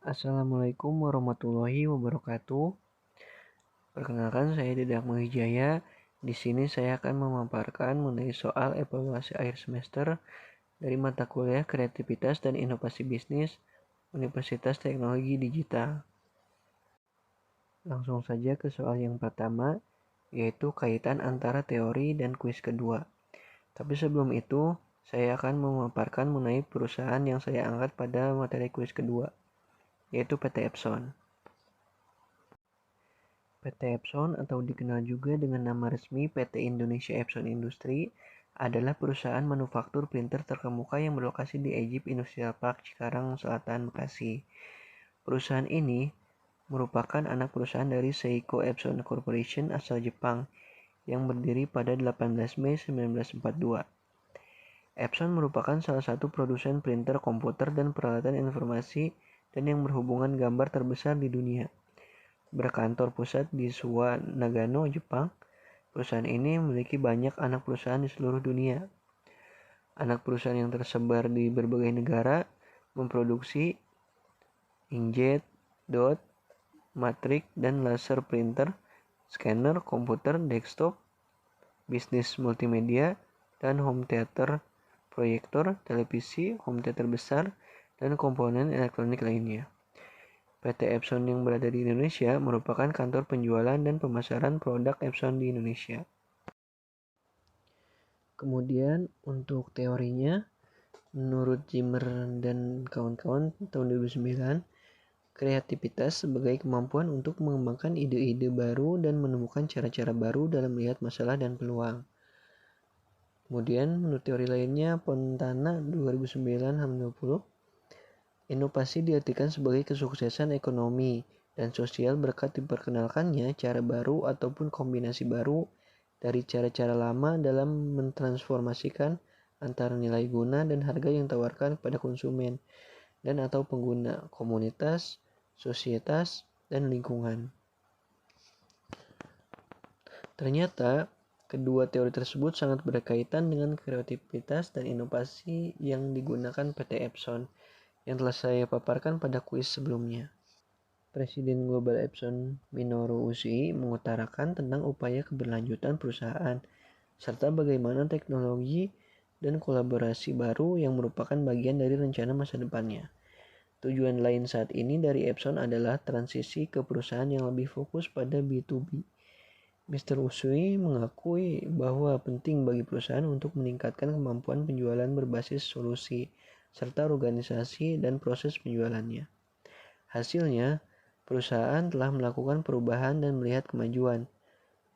Assalamualaikum warahmatullahi wabarakatuh. Perkenalkan, saya Dedak Muhijaya. Di sini saya akan memaparkan mengenai soal evaluasi akhir semester dari mata kuliah Kreativitas dan Inovasi Bisnis Universitas Teknologi Digital. Langsung saja ke soal yang pertama, yaitu kaitan antara teori dan kuis kedua. Tapi sebelum itu, saya akan memaparkan mengenai perusahaan yang saya angkat pada materi kuis kedua, yaitu PT Epson. PT Epson atau dikenal juga dengan nama resmi PT Indonesia Epson Industri adalah perusahaan manufaktur printer terkemuka yang berlokasi di Egypt Industrial Park, Cikarang Selatan, Bekasi. Perusahaan ini merupakan anak perusahaan dari Seiko Epson Corporation asal Jepang yang berdiri pada 18 Mei 1942. Epson merupakan salah satu produsen printer komputer dan peralatan informasi dan yang berhubungan gambar terbesar di dunia. Berkantor pusat di Suwa, Nagano, Jepang, perusahaan ini memiliki banyak anak perusahaan di seluruh dunia. Anak perusahaan yang tersebar di berbagai negara memproduksi inkjet, dot, matrik, dan laser printer, scanner, komputer, desktop, bisnis multimedia, dan home theater, proyektor, televisi, home theater besar, dan komponen elektronik lainnya. PT Epson yang berada di Indonesia merupakan kantor penjualan dan pemasaran produk Epson di Indonesia. Kemudian untuk teorinya, menurut Zimmer dan kawan-kawan tahun 2009, kreativitas sebagai kemampuan untuk mengembangkan ide-ide baru dan menemukan cara-cara baru dalam melihat masalah dan peluang. Kemudian menurut teori lainnya, Fontana 2009-20, inovasi diartikan sebagai kesuksesan ekonomi dan sosial berkat diperkenalkannya cara baru ataupun kombinasi baru dari cara-cara lama dalam mentransformasikan antara nilai guna dan harga yang ditawarkan kepada konsumen dan atau pengguna, komunitas, sosietas, dan lingkungan. Ternyata, kedua teori tersebut sangat berkaitan dengan kreativitas dan inovasi yang digunakan PT Epson yang telah saya paparkan pada kuis sebelumnya. Presiden Global Epson Minoru Usui mengutarakan tentang upaya keberlanjutan perusahaan serta bagaimana teknologi dan kolaborasi baru yang merupakan bagian dari rencana masa depannya. Tujuan lain saat ini dari Epson adalah transisi ke perusahaan yang lebih fokus pada B2B. Mr. Usui mengakui bahwa penting bagi perusahaan untuk meningkatkan kemampuan penjualan berbasis solusi serta organisasi dan proses penjualannya. Hasilnya, perusahaan telah melakukan perubahan dan melihat kemajuan.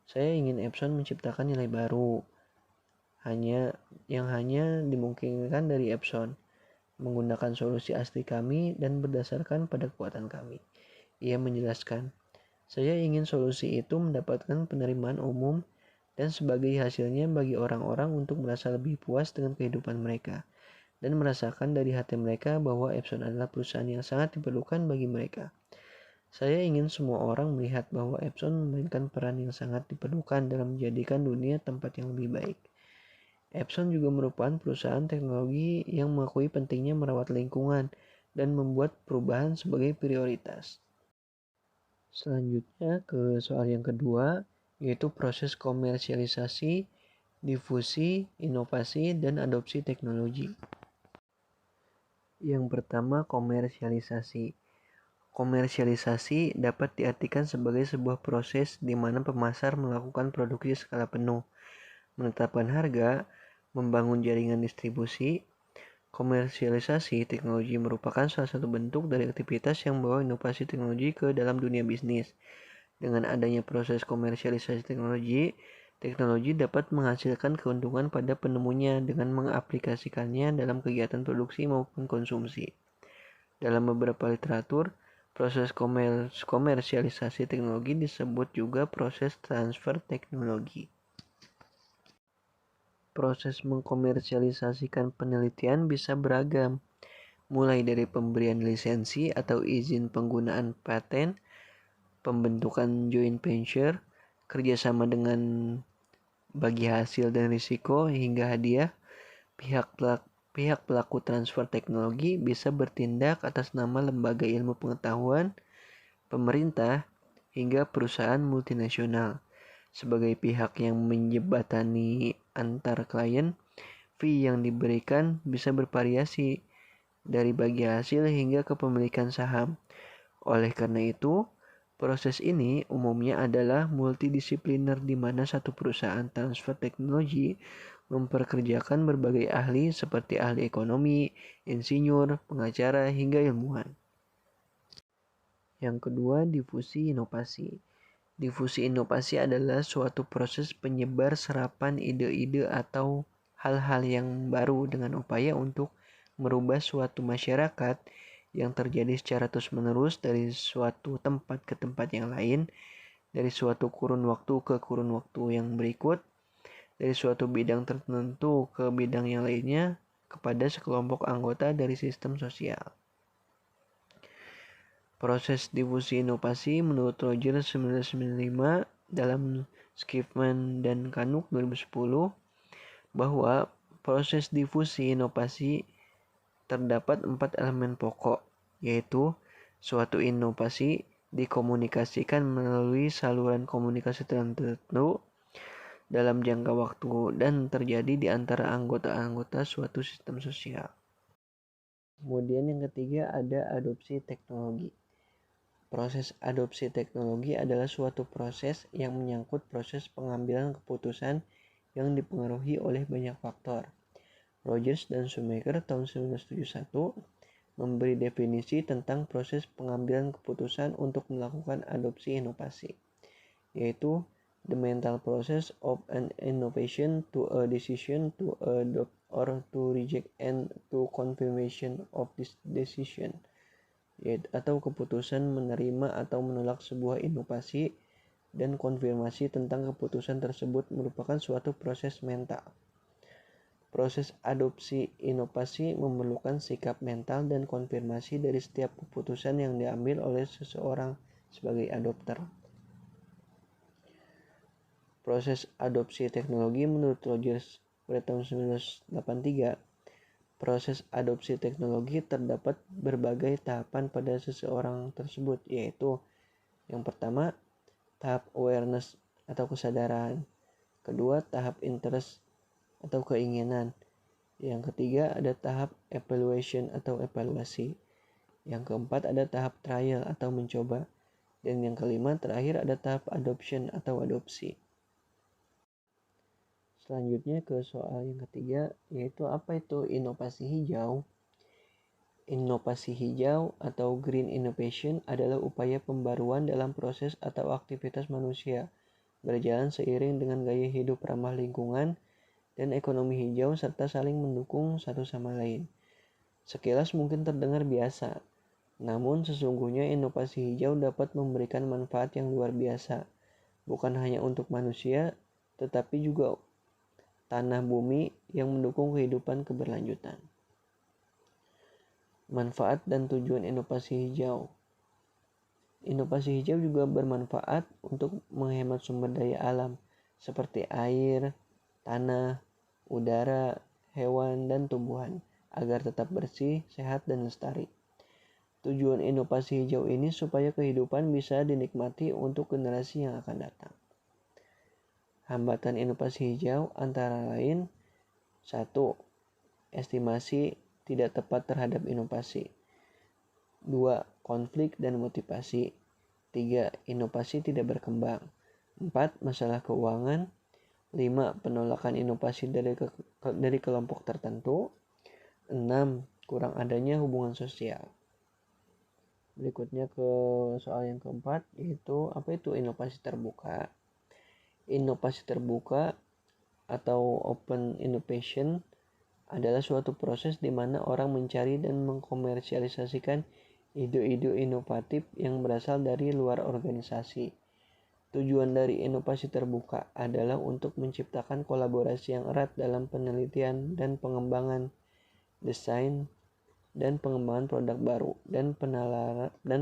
Saya ingin Epson menciptakan nilai baru, yang hanya dimungkinkan dari Epson, menggunakan solusi asli kami dan berdasarkan pada kekuatan kami. Ia menjelaskan, saya ingin solusi itu mendapatkan penerimaan umum dan sebagai hasilnya bagi orang-orang untuk merasa lebih puas dengan kehidupan mereka dan merasakan dari hati mereka bahwa Epson adalah perusahaan yang sangat diperlukan bagi mereka. Saya ingin semua orang melihat bahwa Epson memainkan peran yang sangat diperlukan dalam menjadikan dunia tempat yang lebih baik. Epson juga merupakan perusahaan teknologi yang mengakui pentingnya merawat lingkungan dan membuat perubahan sebagai prioritas. Selanjutnya ke soal yang kedua, yaitu proses komersialisasi, difusi, inovasi, dan adopsi teknologi. Yang pertama, komersialisasi. Komersialisasi dapat diartikan sebagai sebuah proses di mana pemasar melakukan produksi skala penuh, menetapkan harga, membangun jaringan distribusi. Komersialisasi teknologi merupakan salah satu bentuk dari aktivitas yang membawa inovasi teknologi ke dalam dunia bisnis. Dengan adanya proses komersialisasi teknologi, teknologi dapat menghasilkan keuntungan pada penemunya dengan mengaplikasikannya dalam kegiatan produksi maupun konsumsi. Dalam beberapa literatur, proses komersialisasi teknologi disebut juga proses transfer teknologi. Proses mengkomersialisasikan penelitian bisa beragam, mulai dari pemberian lisensi atau izin penggunaan paten, pembentukan joint venture, kerjasama dengan bagi hasil dan risiko, hingga hadiah. Pihak Pihak pelaku transfer teknologi bisa bertindak atas nama lembaga ilmu pengetahuan, pemerintah, hingga perusahaan multinasional. Sebagai pihak yang menjembatani antar klien, fee yang diberikan bisa bervariasi dari bagi hasil hingga kepemilikan saham. Oleh karena itu, proses ini umumnya adalah multidisipliner di mana satu perusahaan transfer teknologi memperkerjakan berbagai ahli seperti ahli ekonomi, insinyur, pengacara, hingga ilmuwan. Yang kedua, difusi inovasi. Difusi inovasi adalah suatu proses penyebar serapan ide-ide atau hal-hal yang baru dengan upaya untuk merubah suatu masyarakat yang terjadi secara terus-menerus dari suatu tempat ke tempat yang lain, dari suatu kurun waktu ke kurun waktu yang berikut, dari suatu bidang tertentu ke bidang yang lainnya kepada sekelompok anggota dari sistem sosial. Proses difusi inovasi menurut Rogers 1995 dalam Schiffman dan Canuck 2010 bahwa proses difusi inovasi terdapat 4 elemen pokok, yaitu suatu inovasi dikomunikasikan melalui saluran komunikasi tertentu dalam jangka waktu dan terjadi di antara anggota-anggota suatu sistem sosial. Kemudian yang ketiga ada adopsi teknologi. Proses adopsi teknologi adalah suatu proses yang menyangkut proses pengambilan keputusan yang dipengaruhi oleh banyak faktor. Rogers dan Shoemaker tahun 1971 memberi definisi tentang proses pengambilan keputusan untuk melakukan adopsi inovasi, yaitu the mental process of an innovation to a decision to adopt or to reject and to confirmation of this decision, atau keputusan menerima atau menolak sebuah inovasi dan konfirmasi tentang keputusan tersebut merupakan suatu proses mental. Proses adopsi inovasi memerlukan sikap mental dan konfirmasi dari setiap keputusan yang diambil oleh seseorang sebagai adopter. Proses adopsi teknologi menurut Rogers pada tahun 1983, proses adopsi teknologi terdapat berbagai tahapan pada seseorang tersebut, yaitu yang pertama, tahap awareness atau kesadaran. Kedua, tahap interest atau keinginan. Yang ketiga, ada tahap evaluation atau evaluasi. Yang keempat, ada tahap trial atau mencoba. Dan yang kelima, terakhir ada tahap adoption atau adopsi. Selanjutnya ke soal yang ketiga, yaitu apa itu inovasi hijau? Inovasi hijau atau green innovation adalah upaya pembaruan dalam proses atau aktivitas manusia, berjalan seiring dengan gaya hidup ramah lingkungan dan ekonomi hijau serta saling mendukung satu sama lain. Sekilas mungkin terdengar biasa, namun sesungguhnya inovasi hijau dapat memberikan manfaat yang luar biasa, bukan hanya untuk manusia, tetapi juga tanah bumi yang mendukung kehidupan keberlanjutan. Manfaat dan tujuan inovasi hijau. Inovasi hijau juga bermanfaat untuk menghemat sumber daya alam seperti air, tanah, udara, hewan, dan tumbuhan agar tetap bersih, sehat, dan lestari. Tujuan inovasi hijau ini supaya kehidupan bisa dinikmati untuk generasi yang akan datang. Hambatan inovasi hijau antara lain 1. Estimasi tidak tepat terhadap inovasi. 2. Konflik dan motivasi. 3. Inovasi tidak berkembang. 4. Masalah keuangan. 5. Penolakan inovasi dari kelompok tertentu. 6. Kurang adanya hubungan sosial. Berikutnya ke soal yang keempat, yaitu apa itu inovasi terbuka. Inovasi terbuka atau open innovation adalah suatu proses di mana orang mencari dan mengkomersialisasikan ide-ide inovatif yang berasal dari luar organisasi. Tujuan dari inovasi terbuka adalah untuk menciptakan kolaborasi yang erat dalam penelitian dan pengembangan, desain, dan pengembangan produk baru, dan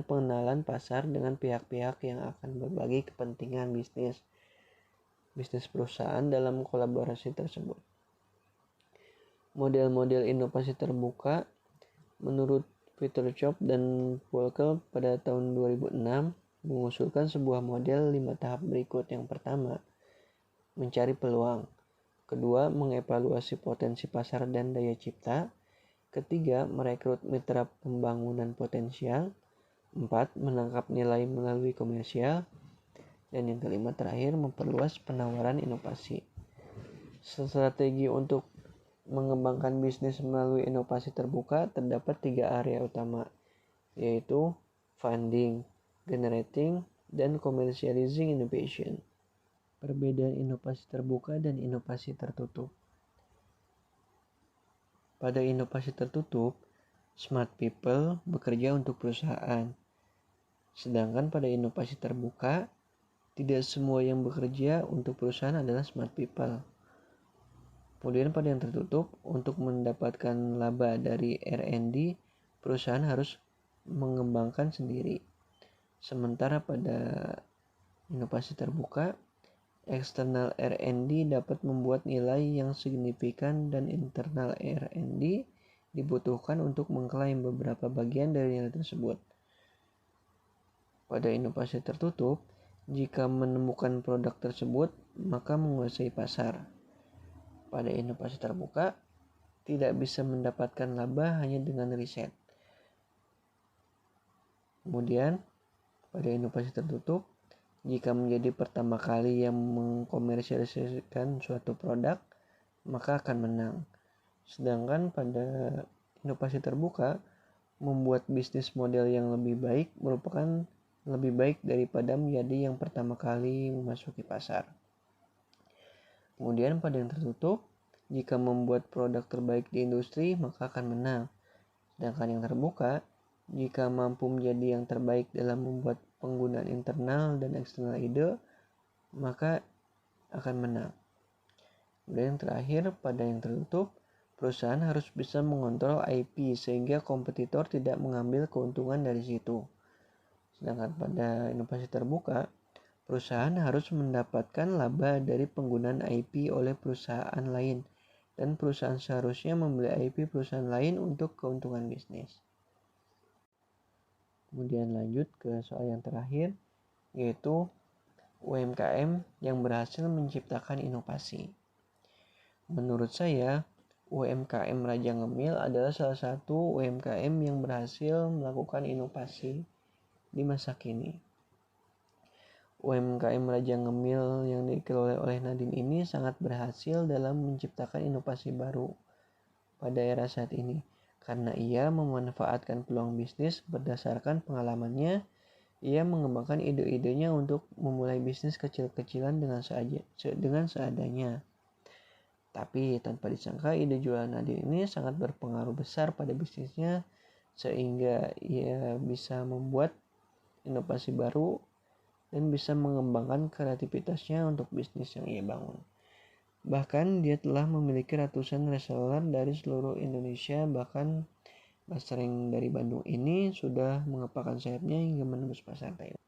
pengenalan pasar dengan pihak-pihak yang akan berbagi kepentingan bisnis perusahaan dalam kolaborasi tersebut. Model-model inovasi terbuka menurut Peter Chop dan Volcker pada tahun 2006 mengusulkan sebuah model 5 tahap berikut. Yang pertama, mencari peluang. Kedua, mengevaluasi potensi pasar dan daya cipta. Ketiga, merekrut mitra pembangunan potensial. 4, menangkap nilai melalui komersial. Dan yang kelima terakhir, memperluas penawaran inovasi. Strategi untuk mengembangkan bisnis melalui inovasi terbuka terdapat 3 area utama, yaitu funding, generating, dan commercializing innovation. Perbedaan inovasi terbuka dan inovasi tertutup. Pada inovasi tertutup, smart people bekerja untuk perusahaan. Sedangkan pada inovasi terbuka, tidak semua yang bekerja untuk perusahaan adalah smart people. Kemudian pada yang tertutup, untuk mendapatkan laba dari R&D, perusahaan harus mengembangkan sendiri. Sementara pada inovasi terbuka, eksternal R&D dapat membuat nilai yang signifikan dan internal R&D dibutuhkan untuk mengklaim beberapa bagian dari nilai tersebut. Pada inovasi tertutup, jika menemukan produk tersebut, maka menguasai pasar. Pada inovasi terbuka, tidak bisa mendapatkan laba hanya dengan riset. Kemudian, pada inovasi tertutup, jika menjadi pertama kali yang mengkomersialisasikan suatu produk, maka akan menang. Sedangkan pada inovasi terbuka, membuat bisnis model yang lebih baik merupakan lebih baik daripada menjadi yang pertama kali memasuki pasar. Kemudian pada yang tertutup, jika membuat produk terbaik di industri, maka akan menang. Sedangkan yang terbuka, jika mampu menjadi yang terbaik dalam membuat penggunaan internal dan eksternal ide, maka akan menang. Kemudian yang terakhir, pada yang tertutup, perusahaan harus bisa mengontrol IP sehingga kompetitor tidak mengambil keuntungan dari situ. Sedangkan pada inovasi terbuka, perusahaan harus mendapatkan laba dari penggunaan IP oleh perusahaan lain, dan perusahaan seharusnya membeli IP perusahaan lain untuk keuntungan bisnis. Kemudian lanjut ke soal yang terakhir, yaitu UMKM yang berhasil menciptakan inovasi. Menurut saya, UMKM Raja Ngemil adalah salah satu UMKM yang berhasil melakukan inovasi di masa kini. UMKM Raja Ngemil yang dikelola oleh Nadine ini sangat berhasil dalam menciptakan inovasi baru pada era saat ini, karena ia memanfaatkan peluang bisnis berdasarkan pengalamannya. Ia mengembangkan ide-idenya untuk memulai bisnis kecil-kecilan dengan seadanya. Tapi tanpa disangka, ide jualan Nadine ini sangat berpengaruh besar pada bisnisnya, sehingga ia bisa membuat inovasi baru dan bisa mengembangkan kreativitasnya untuk bisnis yang ia bangun. Bahkan dia telah memiliki ratusan reseller dari seluruh Indonesia, bahkan Basreng dari Bandung ini sudah mengepakkan sayapnya hingga menembus pasar Thailand.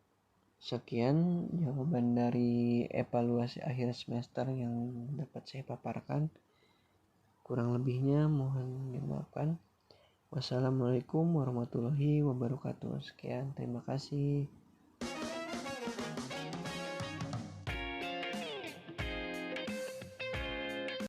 Sekian jawaban dari evaluasi akhir semester yang dapat saya paparkan. Kurang lebihnya mohon dimaafkan. Wassalamualaikum warahmatullahi wabarakatuh. Sekian, terima kasih.